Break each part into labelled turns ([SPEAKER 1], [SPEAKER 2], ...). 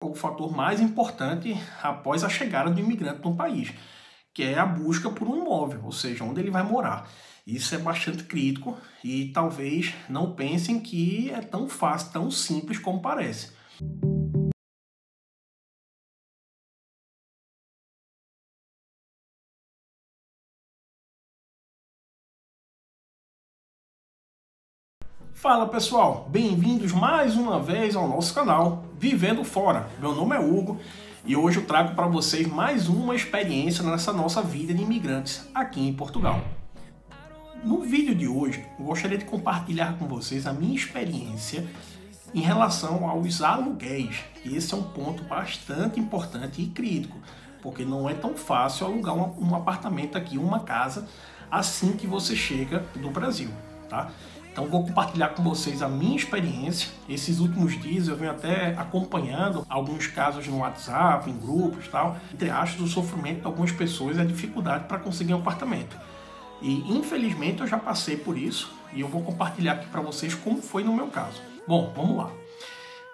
[SPEAKER 1] o fator mais importante após a chegada do imigrante no país, que é a busca por um imóvel, ou seja, onde ele vai morar. Isso é bastante crítico e talvez não pensem que é tão fácil, tão simples como parece. Fala pessoal, bem-vindos mais uma vez ao nosso canal Vivendo Fora. Meu nome é Hugo e hoje eu trago para vocês mais uma experiência nessa nossa vida de imigrantes aqui em Portugal. No vídeo de hoje, eu gostaria de compartilhar com vocês a minha experiência em relação aos aluguéis. Esse é um ponto bastante importante e crítico, porque não é tão fácil alugar um apartamento aqui, uma casa, assim que você chega do Brasil, tá? Então vou compartilhar com vocês a minha experiência. Esses últimos dias eu venho até acompanhando alguns casos no WhatsApp, em grupos e tal. Entre aspas, o sofrimento de algumas pessoas é a dificuldade para conseguir um apartamento. E infelizmente eu já passei por isso e eu vou compartilhar aqui para vocês como foi no meu caso. Bom, vamos lá.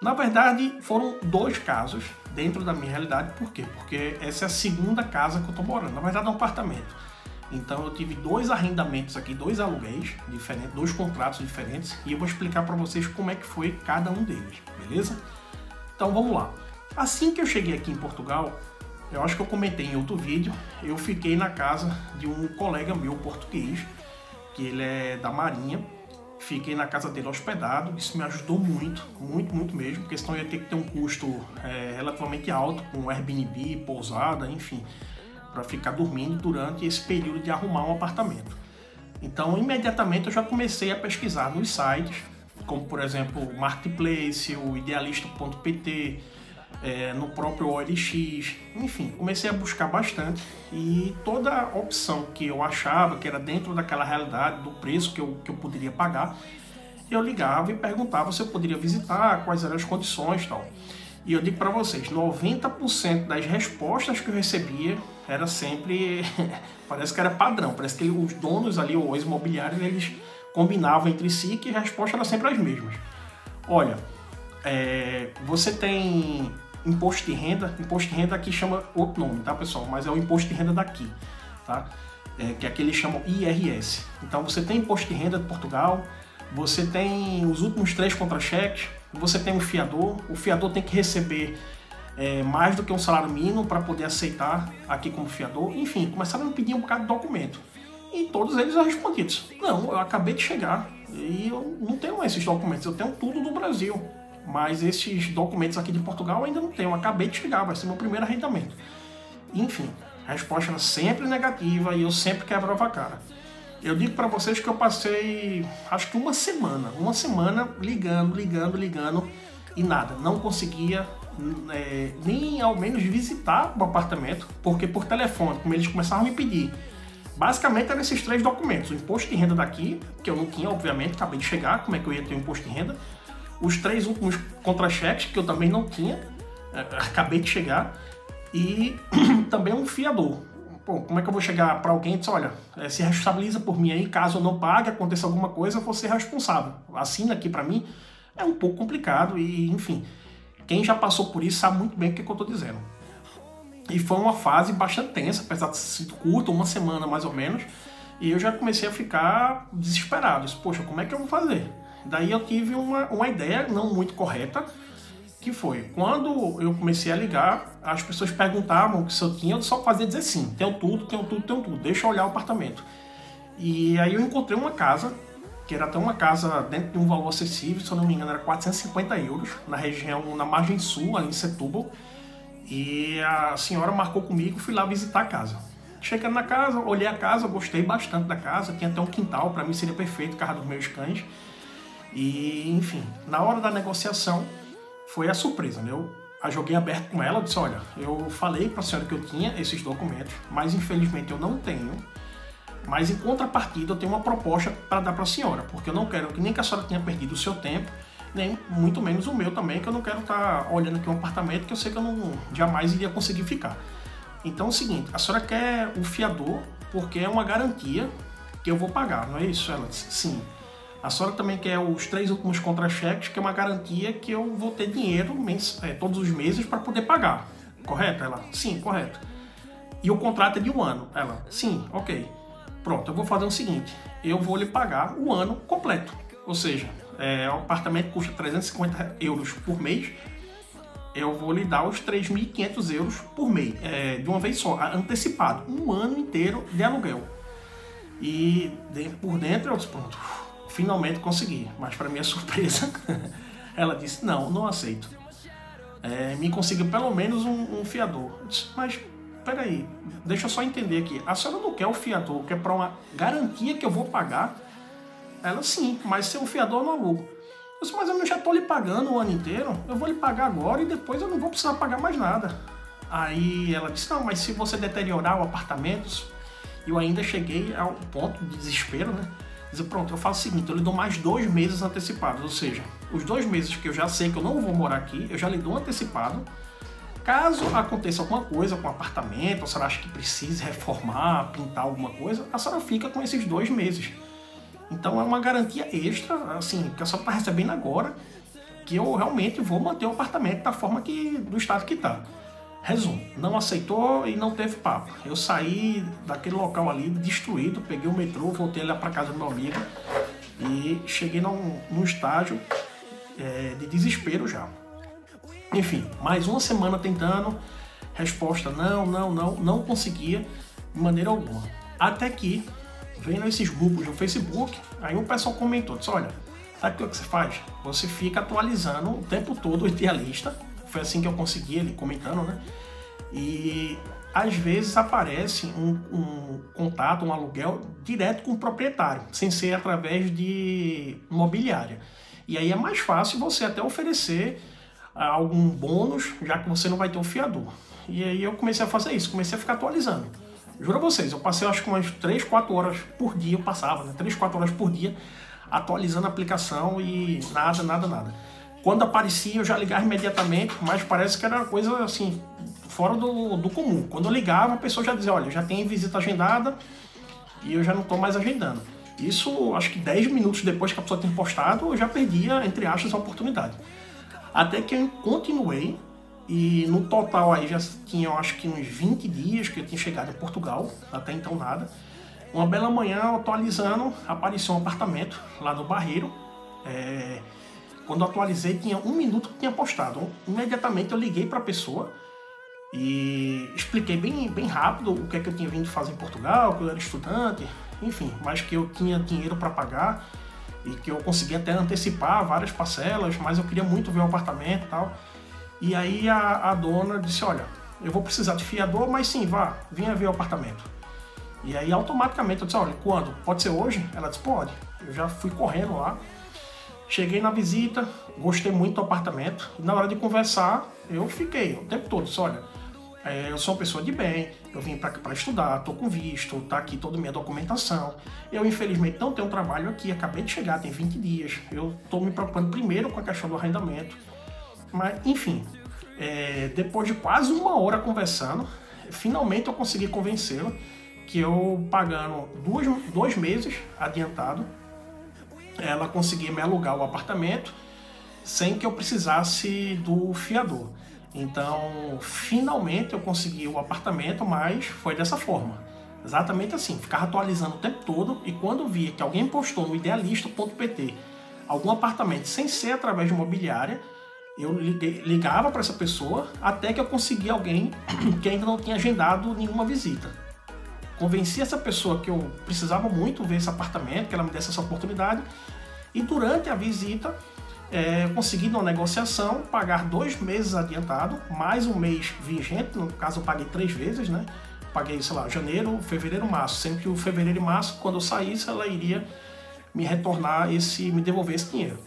[SPEAKER 1] Na verdade, foram dois casos dentro da minha realidade. Por quê? Porque essa é a segunda casa que eu estou morando. Na verdade, é um apartamento. Então eu tive dois arrendamentos aqui, dois aluguéis diferentes, dois contratos diferentes, e eu vou explicar para vocês como é que foi cada um deles, beleza? Então vamos lá. Assim que eu cheguei aqui em Portugal, eu acho que eu comentei em outro vídeo, eu fiquei na casa de um colega meu português, que ele é da Marinha. Fiquei na casa dele hospedado, isso me ajudou muito, muito mesmo, porque senão eu ia ter que ter um custo relativamente alto com Airbnb, pousada, enfim, para ficar dormindo durante esse período de arrumar um apartamento. Então, imediatamente eu já comecei a pesquisar nos sites, como por exemplo o Marketplace, o Idealista.pt, no próprio OLX, enfim, comecei a buscar bastante e toda opção que eu achava que era dentro daquela realidade, do preço que eu poderia pagar, eu ligava e perguntava se eu poderia visitar, quais eram as condições e tal. E eu digo para vocês, 90% das respostas que eu recebia era sempre, parece que era padrão, parece que os donos ali, os imobiliários, eles combinavam entre si que a resposta era sempre as mesmas. Olha, você tem imposto de renda aqui chama outro nome, tá pessoal? Mas é o imposto de renda daqui, tá? Que aqui eles chamam IRS. Então você tem imposto de renda de Portugal, você tem os últimos 3 contra-cheques, você tem um fiador, o fiador tem que receber mais do que um salário mínimo para poder aceitar aqui como fiador. Enfim, começaram a me pedir um bocado de documento. E todos eles respondiam: não, eu acabei de chegar e eu não tenho esses documentos, eu tenho tudo do Brasil. Mas esses documentos aqui de Portugal eu ainda não tenho, eu acabei de chegar, vai ser meu primeiro arrendamento. Enfim, a resposta era sempre negativa e eu sempre quebrava a cara. Eu digo para vocês que eu passei, acho que uma semana ligando e nada, não conseguia nem ao menos visitar o apartamento, porque por telefone, como eles começavam a me pedir, basicamente eram esses 3 documentos: o imposto de renda daqui, que eu não tinha, obviamente, acabei de chegar, como é que eu ia ter o imposto de renda, os 3 últimos contra-cheques, que eu também não tinha, acabei de chegar, e também um fiador. Pô, como é que eu vou chegar para alguém e dizer: olha, se responsabiliza por mim aí, caso eu não pague, aconteça alguma coisa, eu vou ser responsável. Assina aqui para mim, é um pouco complicado e, enfim, quem já passou por isso sabe muito bem o que eu estou dizendo. E foi uma fase bastante tensa, apesar de ter sido curta, uma semana mais ou menos, e eu já comecei a ficar desesperado. Poxa, como é que eu vou fazer? Daí eu tive uma ideia não muito correta, que foi, quando eu comecei a ligar, as pessoas perguntavam se eu tinha, eu só fazia dizer sim, tenho tudo, deixa eu olhar o apartamento. E aí eu encontrei uma casa, que era até uma casa dentro de um valor acessível, se eu não me engano era 450 euros, na região, na margem sul, ali em Setúbal, e a senhora marcou comigo, fui lá visitar a casa. Chegando na casa, olhei a casa, gostei bastante da casa, tinha até um quintal, para mim seria perfeito, casa dos meus cães, e enfim, na hora da negociação, foi a surpresa, né? Eu joguei aberto com ela, disse: olha, eu falei para a senhora que eu tinha esses documentos, mas infelizmente eu não tenho, mas em contrapartida eu tenho uma proposta para dar para a senhora, porque eu não quero que nem que a senhora tenha perdido o seu tempo, nem muito menos o meu também, que eu não quero estar olhando aqui um apartamento que eu sei que eu não jamais iria conseguir ficar. Então é o seguinte, a senhora quer o fiador porque é uma garantia que eu vou pagar, não é isso? Ela disse: sim. A senhora também quer os 3 últimos contra-cheques, que é uma garantia que eu vou ter dinheiro todos os meses para poder pagar. Correto? Ela, sim, correto. E o contrato é de 1 ano. Ela, sim, ok. Pronto, eu vou fazer o seguinte, eu vou lhe pagar o ano completo. Ou seja, o apartamento custa 350 euros por mês, eu vou lhe dar os 3.500 euros por mês, de uma vez só, antecipado, 1 ano inteiro de aluguel. E por dentro eu disse, pronto, finalmente consegui. Mas para minha surpresa, ela disse, não aceito. Me conseguiu pelo menos um fiador. Eu disse, mas peraí, deixa eu só entender aqui, a senhora não quer o fiador, quer para uma garantia que eu vou pagar? Ela, sim, mas se o fiador eu não alugo. Eu disse, mas eu já estou lhe pagando o ano inteiro, eu vou lhe pagar agora e depois eu não vou precisar pagar mais nada. Aí ela disse, não, mas se você deteriorar o apartamento, eu ainda cheguei ao ponto de desespero, né? Dizer, pronto, eu faço o seguinte, eu lhe dou mais 2 meses antecipados, ou seja, os 2 meses que eu já sei que eu não vou morar aqui, eu já lhe dou um antecipado. Caso aconteça alguma coisa com o apartamento, a senhora acha que precise reformar, pintar alguma coisa, a senhora fica com esses 2 meses. Então é uma garantia extra, assim, que a senhora está recebendo agora, que eu realmente vou manter o apartamento da forma do estado que está. Resumo, não aceitou e não teve papo. Eu saí daquele local ali destruído, peguei o metrô, voltei lá para casa do meu amigo e cheguei num estágio de desespero já. Enfim, mais uma semana tentando, resposta não conseguia de maneira alguma. Até que, vendo esses grupos no Facebook, aí o pessoal comentou, disse, olha, sabe o que você faz? Você fica atualizando o tempo todo o idealista. Foi assim que eu consegui, ele comentando, né? E às vezes aparece um contato, um aluguel direto com o proprietário, sem ser através de imobiliária. E aí é mais fácil você até oferecer algum bônus, já que você não vai ter um fiador. E aí eu comecei a fazer isso, comecei a ficar atualizando. Juro a vocês, eu passei acho que umas 3, 4 horas por dia, eu passava, né? 3, 4 horas por dia, atualizando a aplicação e nada. Quando aparecia eu já ligava imediatamente, mas parece que era uma coisa assim, fora do comum. Quando eu ligava a pessoa já dizia, olha, já tem visita agendada e eu já não estou mais agendando. Isso, acho que 10 minutos depois que a pessoa tinha postado, eu já perdia, entre aspas, a oportunidade. Até que eu continuei e no total aí já tinha, acho que uns 20 dias que eu tinha chegado em Portugal, até então nada. Uma bela manhã, atualizando, apareceu um apartamento lá no Barreiro. Quando eu atualizei, tinha 1 minuto que tinha postado. Imediatamente eu liguei para a pessoa e expliquei bem rápido o que é que eu tinha vindo fazer em Portugal, que eu era estudante, enfim, mas que eu tinha dinheiro para pagar e que eu conseguia até antecipar várias parcelas, mas eu queria muito ver o apartamento e tal. E aí a dona disse, olha, eu vou precisar de fiador, mas sim, venha ver o apartamento. E aí automaticamente eu disse, olha, quando? Pode ser hoje? Ela disse, pode. Eu já fui correndo lá. Cheguei na visita, gostei muito do apartamento, e na hora de conversar, eu fiquei o tempo todo, disse, olha, eu sou uma pessoa de bem, eu vim para estudar, estou com visto, está aqui toda a minha documentação, eu infelizmente não tenho trabalho aqui, acabei de chegar, tem 20 dias, eu estou me preocupando primeiro com a questão do arrendamento, mas enfim, depois de quase 1 hora conversando, finalmente eu consegui convencê-la que eu pagando 2 meses adiantado, ela conseguia me alugar o apartamento sem que eu precisasse do fiador. Então, finalmente eu consegui o apartamento, mas foi dessa forma. Exatamente assim, ficava atualizando o tempo todo e quando via que alguém postou no idealista.pt algum apartamento sem ser através de imobiliária, eu ligava para essa pessoa até que eu conseguia alguém que ainda não tinha agendado nenhuma visita. Convenci essa pessoa que eu precisava muito ver esse apartamento, que ela me desse essa oportunidade, e durante a visita consegui numa negociação pagar 2 meses adiantado, mais 1 mês vigente, no caso eu paguei 3 vezes, né? Paguei, sei lá, janeiro, fevereiro, março, sendo que o fevereiro e março, quando eu saísse, ela iria me retornar me devolver esse dinheiro.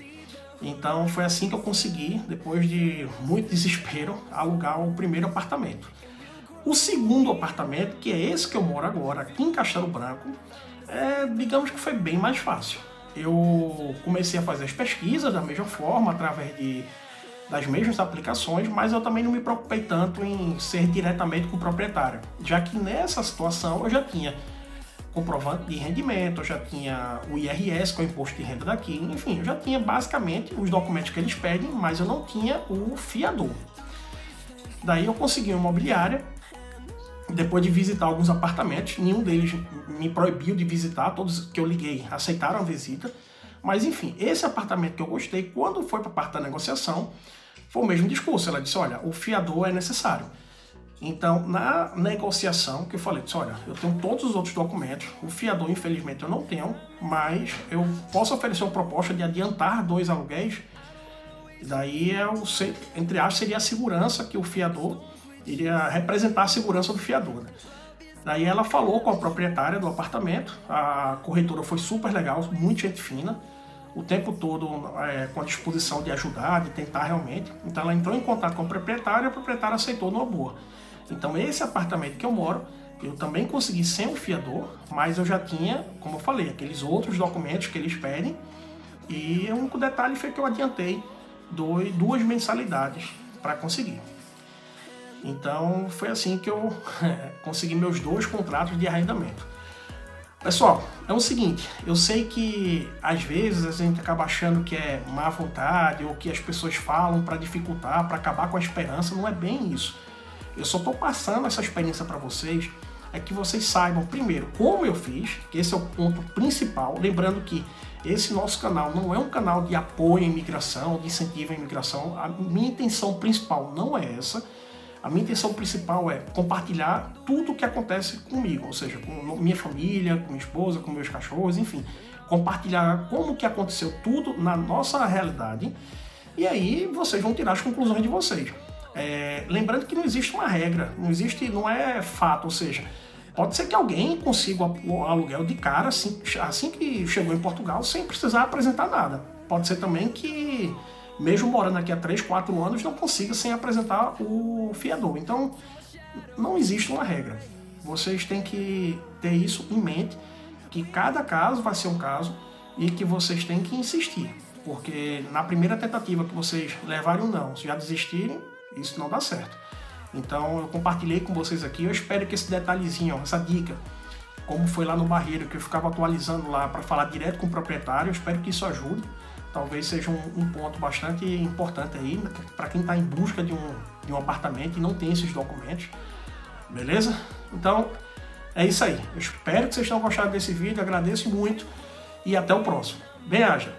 [SPEAKER 1] Então foi assim que eu consegui, depois de muito desespero, alugar o primeiro apartamento. O segundo apartamento, que é esse que eu moro agora, aqui em Castelo Branco, digamos que foi bem mais fácil. Eu comecei a fazer as pesquisas da mesma forma, através das mesmas aplicações, mas eu também não me preocupei tanto em ser diretamente com o proprietário, já que nessa situação eu já tinha comprovante de rendimento, eu já tinha o IRS, que é o imposto de renda daqui, enfim, eu já tinha basicamente os documentos que eles pedem, mas eu não tinha o fiador. Daí eu consegui uma imobiliária, depois de visitar alguns apartamentos, nenhum deles me proibiu de visitar, todos que eu liguei aceitaram a visita, mas enfim, esse apartamento que eu gostei, quando foi para a parte da negociação, foi o mesmo discurso, ela disse, olha, o fiador é necessário. Então, na negociação, que eu falei, disse, olha, eu tenho todos os outros documentos, o fiador, infelizmente, eu não tenho, mas eu posso oferecer uma proposta de adiantar 2 aluguéis, e daí, entre aspas, seria a segurança que o fiador iria representar a segurança do fiador, né? Daí ela falou com a proprietária do apartamento, a corretora foi super legal, muito gente fina, o tempo todo com a disposição de ajudar, de tentar realmente. Então ela entrou em contato com a proprietária aceitou numa boa. Então esse apartamento que eu moro, eu também consegui sem o fiador, mas eu já tinha, como eu falei, aqueles outros documentos que eles pedem, e o único detalhe foi que eu adiantei 2 mensalidades para conseguir. Então foi assim que eu consegui meus 2 contratos de arrendamento. Pessoal, é o seguinte, eu sei que às vezes a gente acaba achando que é má vontade ou que as pessoas falam para dificultar, para acabar com a esperança, não é bem isso. Eu só estou passando essa experiência para vocês, é que vocês saibam primeiro como eu fiz, que esse é o ponto principal, lembrando que esse nosso canal não é um canal de apoio à imigração, de incentivo à imigração, a minha intenção principal não é essa. A minha intenção principal é compartilhar tudo o que acontece comigo, ou seja, com minha família, com minha esposa, com meus cachorros, enfim. Compartilhar como que aconteceu tudo na nossa realidade e aí vocês vão tirar as conclusões de vocês. Lembrando que não existe uma regra, não é fato, ou seja, pode ser que alguém consiga o aluguel de cara assim que chegou em Portugal sem precisar apresentar nada. Pode ser também que mesmo morando aqui há 3, 4 anos, não consiga sem apresentar o fiador. Então, não existe uma regra. Vocês têm que ter isso em mente, que cada caso vai ser um caso e que vocês têm que insistir. Porque na primeira tentativa que vocês levarem um não, se já desistirem, isso não dá certo. Então, eu compartilhei com vocês aqui. Eu espero que esse detalhezinho, essa dica, como foi lá no Barreiro, que eu ficava atualizando lá para falar direto com o proprietário, eu espero que isso ajude. Talvez seja um ponto bastante importante aí para quem está em busca de um apartamento e não tem esses documentos, beleza? Então, é isso aí. Eu espero que vocês tenham gostado desse vídeo, agradeço muito e até o próximo. Bem-aja!